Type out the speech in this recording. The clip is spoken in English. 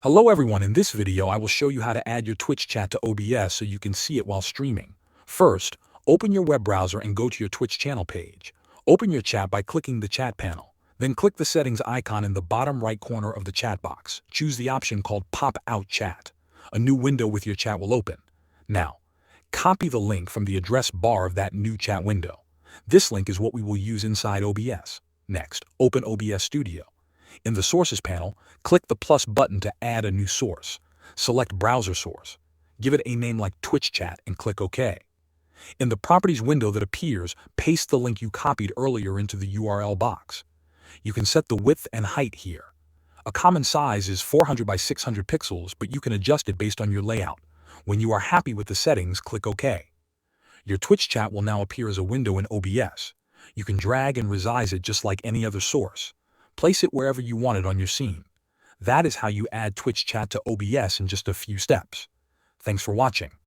Hello everyone, in this video I will show you how to add your Twitch chat to OBS so you can see it while streaming. First, open your web browser and go to your Twitch channel page. Open your chat by clicking the chat panel. Then click the settings icon in the bottom right corner of the chat box. Choose the option called Pop Out Chat. A new window with your chat will open. Now, copy the link from the address bar of that new chat window. This link is what we will use inside OBS. Next, open OBS Studio. In the Sources panel, click the plus button to add a new source. Select Browser Source. Give it a name like Twitch Chat and click OK. In the Properties window that appears, paste the link you copied earlier into the URL box. You can set the width and height here. A common size is 400 by 600 pixels, but you can adjust it based on your layout. When you are happy with the settings, click OK. Your Twitch chat will now appear as a window in OBS. You can drag and resize it just like any other source. Place it wherever you want it on your scene. That is how you add Twitch chat to OBS in just a few steps. Thanks for watching.